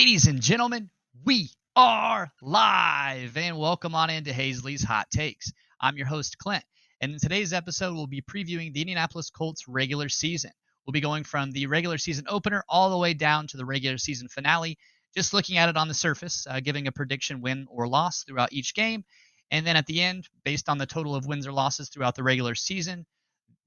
Ladies and gentlemen, we are live and welcome on into Hazley's Hot Takes. I'm your host, Clint, and in today's episode, we'll be previewing the Indianapolis Colts regular season. We'll be going from the regular season opener all the way down to the regular season finale, just looking at it on the surface, giving a prediction win or loss throughout each game. And then at the end, based on the total of wins or losses throughout the regular season,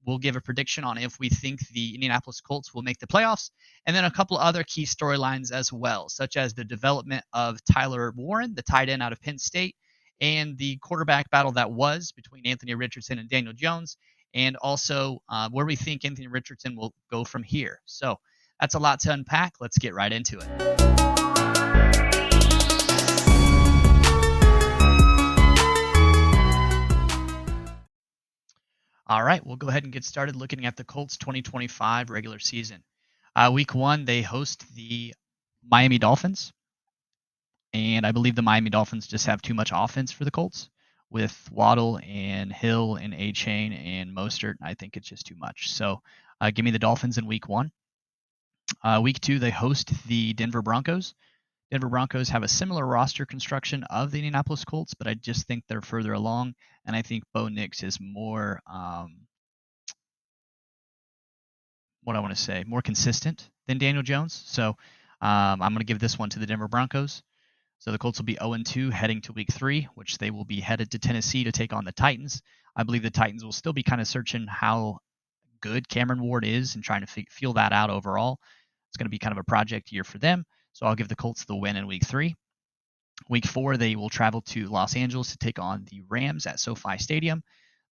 we'll give a prediction on if we think the Indianapolis Colts will make the playoffs, and then a couple other key storylines as well, such as the development of Tyler Warren, the tight end out of Penn State, and the quarterback battle that was between Anthony Richardson and Daniel Jones, and also where we think Anthony Richardson will go from here. So that's a lot to unpack. Let's get right into it. All right, we'll go ahead and get started looking at the Colts 2025 regular season. Week 1, they host the Miami Dolphins, and I believe the Miami Dolphins just have too much offense for the Colts with Waddle and Hill and A-Chain and Mostert. I think it's just too much. So give me the Dolphins in Week 1. Week 2, they host the Denver Broncos. Denver Broncos have a similar roster construction of the Indianapolis Colts, but I just think they're further along, and I think Bo Nix is more, more consistent than Daniel Jones. So I'm going to give this one to the Denver Broncos. So the Colts will be 0-2 heading to Week 3, which they will be headed to Tennessee to take on the Titans. I believe the Titans will still be kind of searching how good Cameron Ward is and trying to feel that out overall. It's going to be kind of a project year for them. So I'll give the Colts the win in Week 3. Week 4, they will travel to Los Angeles to take on the Rams at SoFi Stadium.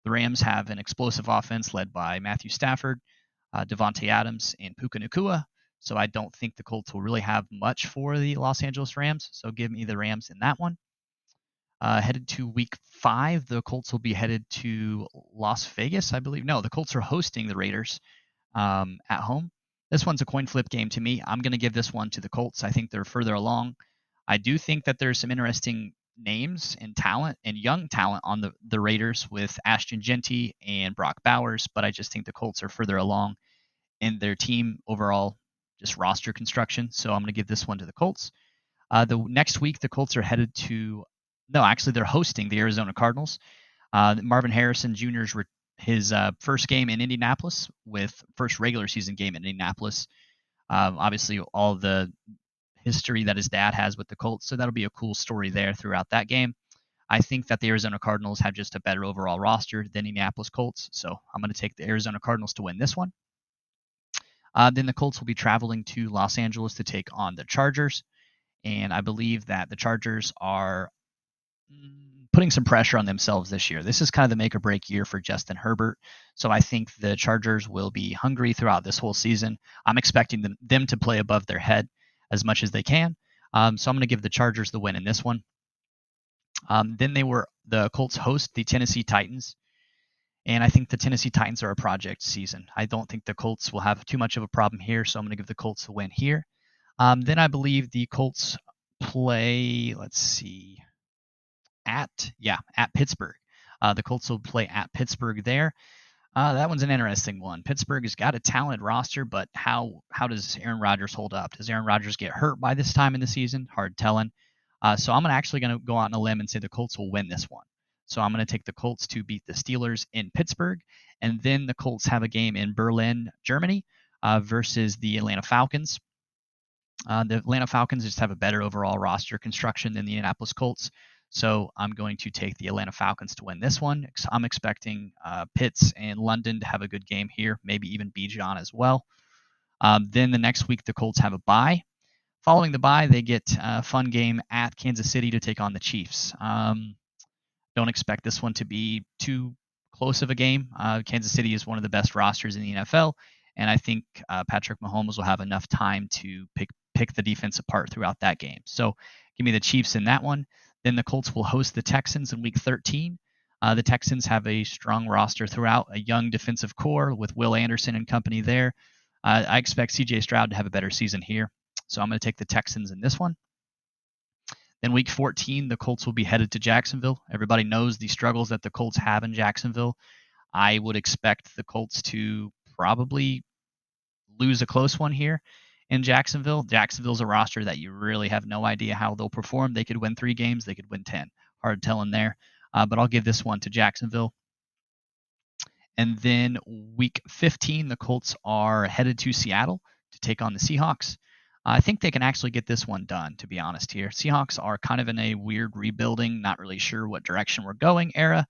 The Rams have an explosive offense led by Matthew Stafford, Devontae Adams, and Puka Nacua. So I don't think the Colts will really have much for the Los Angeles Rams. So give me the Rams in that one. Headed to Week 5, the Colts will be headed to Las Vegas, I believe. No, the Colts are hosting the Raiders at home. This one's a coin flip game to me. I'm going to give this one to the Colts. I think they're further along. I do think that there's some interesting names and talent and young talent on the Raiders with Ashton Genty and Brock Bowers, but I just think the Colts are further along in their team overall, just roster construction. So I'm going to give this one to the Colts. The next week, the Colts are headed to they're hosting the Arizona Cardinals. Marvin Harrison Jr.'s his first game in Indianapolis, with first regular season game in Indianapolis. Obviously, all the history that his dad has with the Colts, so that'll be a cool story there throughout that game. I think that the Arizona Cardinals have just a better overall roster than Indianapolis Colts, so I'm going to take the Arizona Cardinals to win this one. Then the Colts will be traveling to Los Angeles to take on the Chargers, and I believe that the Chargers are putting some pressure on themselves this year. This is kind of the make or break year for Justin Herbert. So I think the Chargers will be hungry throughout this whole season. I'm expecting them to play above their head as much as they can. So I'm going to give the Chargers the win in this one. Then the Colts host the Tennessee Titans. And I think the Tennessee Titans are a project season. I don't think the Colts will have too much of a problem here. So I'm going to give the Colts the win here. Then I believe the Colts play, at Pittsburgh. The Colts will play at Pittsburgh there. That one's an interesting one. Pittsburgh has got a talented roster, but how does Aaron Rodgers hold up? Does Aaron Rodgers get hurt by this time in the season? Hard telling. So I'm actually going to go out on a limb and say the Colts will win this one. So I'm going to take the Colts to beat the Steelers in Pittsburgh, and then the Colts have a game in Berlin, Germany, versus the Atlanta Falcons. The Atlanta Falcons just have a better overall roster construction than the Indianapolis Colts. So I'm going to take the Atlanta Falcons to win this one. I'm expecting Pitts and London to have a good game here, maybe even Bijan as well. Then the next week, the Colts have a bye. Following the bye, they get a fun game at Kansas City to take on the Chiefs. Don't expect this one to be too close of a game. Kansas City is one of the best rosters in the NFL, and I think Patrick Mahomes will have enough time to pick the defense apart throughout that game. So give me the Chiefs in that one. Then the Colts will host the Texans in Week 13. The Texans have a strong roster throughout, a young defensive core with Will Anderson and company there. I expect C.J. Stroud to have a better season here, so I'm going to take the Texans in this one. Then Week 14, the Colts will be headed to Jacksonville. Everybody knows the struggles that the Colts have in Jacksonville. I would expect the Colts to probably lose a close one here, in Jacksonville. Jacksonville's a roster that you really have no idea how they'll perform. They could win 3 games, they could win 10. Hard telling there. But I'll give this one to Jacksonville. And then week 15, the Colts are headed to Seattle to take on the Seahawks. I think they can actually get this one done, to be honest here. Seahawks are kind of in a weird rebuilding, not really sure what direction we're going era.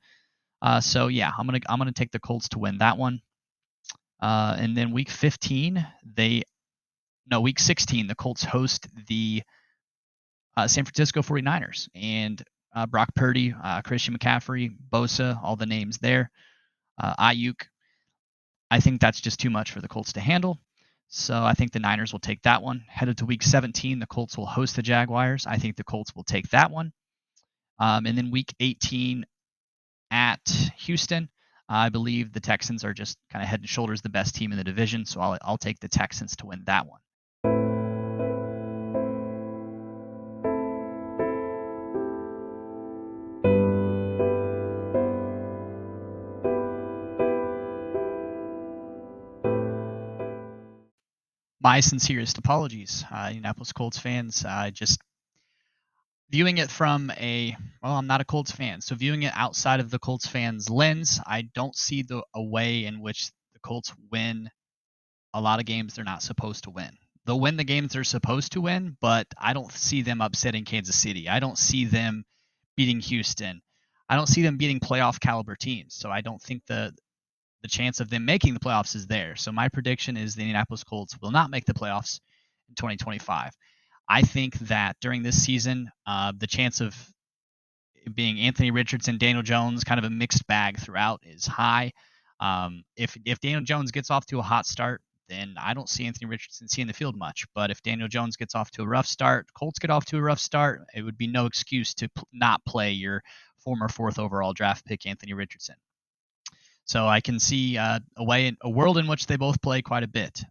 So yeah, I'm gonna take the Colts to win that one. And then week 15, week 16, the Colts host the San Francisco 49ers. And Brock Purdy, Christian McCaffrey, Bosa, all the names there. Ayuk. I think that's just too much for the Colts to handle. So I think the Niners will take that one. Headed to week 17, the Colts will host the Jaguars. I think the Colts will take that one. And then week 18 at Houston, I believe the Texans are just kind of head and shoulders the best team in the division. So I'll take the Texans to win that one. My sincerest apologies, Indianapolis Colts fans. Just viewing it from I'm not a Colts fan, so viewing it outside of the Colts fans' lens, I don't see a way in which the Colts win a lot of games they're not supposed to win. They'll win the games they're supposed to win, but I don't see them upsetting Kansas City. I don't see them beating Houston. I don't see them beating playoff caliber teams. So I don't think the chance of them making the playoffs is there. So my prediction is the Indianapolis Colts will not make the playoffs in 2025. I think that during this season, the chance of it being Anthony Richardson, Daniel Jones, kind of a mixed bag throughout is high. If Daniel Jones gets off to a hot start, then I don't see Anthony Richardson seeing the field much. But if Daniel Jones gets off to a rough start, Colts get off to a rough start, it would be no excuse to not play your former 4th overall draft pick, Anthony Richardson. So I can see a world in which they both play quite a bit.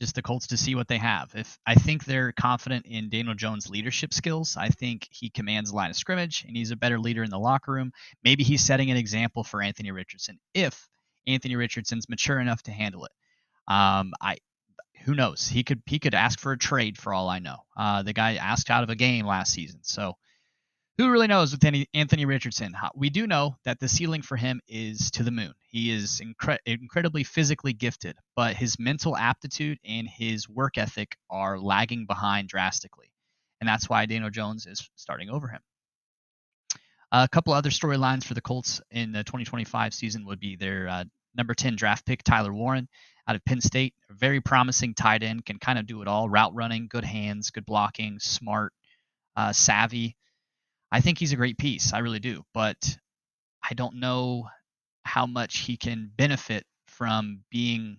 Just the Colts to see what they have. If I think they're confident in Daniel Jones' leadership skills, I think he commands the line of scrimmage and he's a better leader in the locker room. Maybe he's setting an example for Anthony Richardson if Anthony Richardson's mature enough to handle it. Who knows? He could ask for a trade for all I know. The guy asked out of a game last season, so who really knows with Anthony Richardson? We do know that the ceiling for him is to the moon. He is incredibly physically gifted, but his mental aptitude and his work ethic are lagging behind drastically. And that's why Daniel Jones is starting over him. A couple other storylines for the Colts in the 2025 season would be their number 10 draft pick, Tyler Warren, out of Penn State. A very promising tight end, can kind of do it all. Route running, good hands, good blocking, smart, savvy. I think he's a great piece. I really do. But I don't know how much he can benefit from being,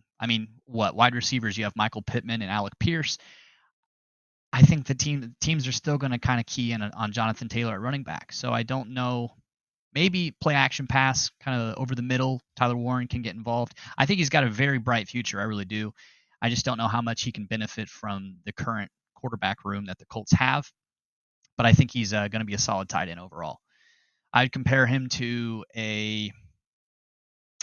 wide receivers? You have Michael Pittman and Alec Pierce. I think the teams are still going to kind of key in on Jonathan Taylor at running back. So I don't know. Maybe play action pass kind of over the middle. Tyler Warren can get involved. I think he's got a very bright future. I really do. I just don't know how much he can benefit from the current quarterback room that the Colts have. But I think he's going to be a solid tight end overall. I'd compare him to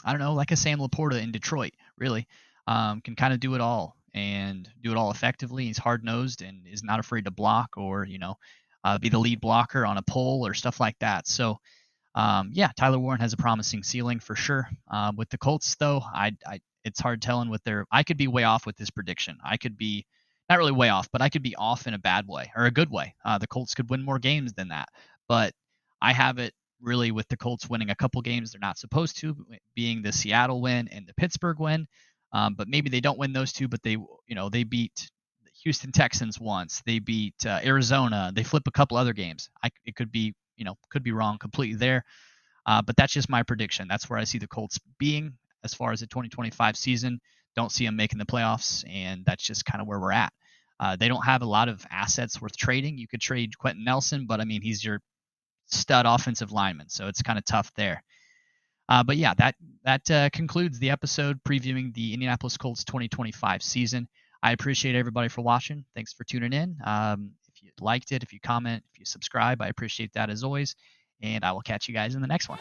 like a Sam Laporta in Detroit, really. Can kind of do it all and do it all effectively. He's hard-nosed and is not afraid to block or, be the lead blocker on a pull or stuff like that. So, Tyler Warren has a promising ceiling for sure. With the Colts, though, it's hard telling I could be way off with this prediction. I could be not really way off, but I could be off in a bad way or a good way. The Colts could win more games than that, but I have it really with the Colts winning a couple games they're not supposed to, being the Seattle win and the Pittsburgh win. But maybe they don't win those two, but they beat the Houston Texans once. They beat Arizona. They flip a couple other games. It could be wrong completely there. But that's just my prediction. That's where I see the Colts being as far as the 2025 season. Don't see them making the playoffs, and that's just kind of where we're at. They don't have a lot of assets worth trading. You could trade Quentin Nelson, but he's your stud offensive lineman, so it's kind of tough there. But yeah, that concludes the episode previewing the Indianapolis Colts 2025 season. I appreciate everybody for watching. Thanks for tuning in. If you liked it, if you comment, if you subscribe, I appreciate that as always. And I will catch you guys in the next one.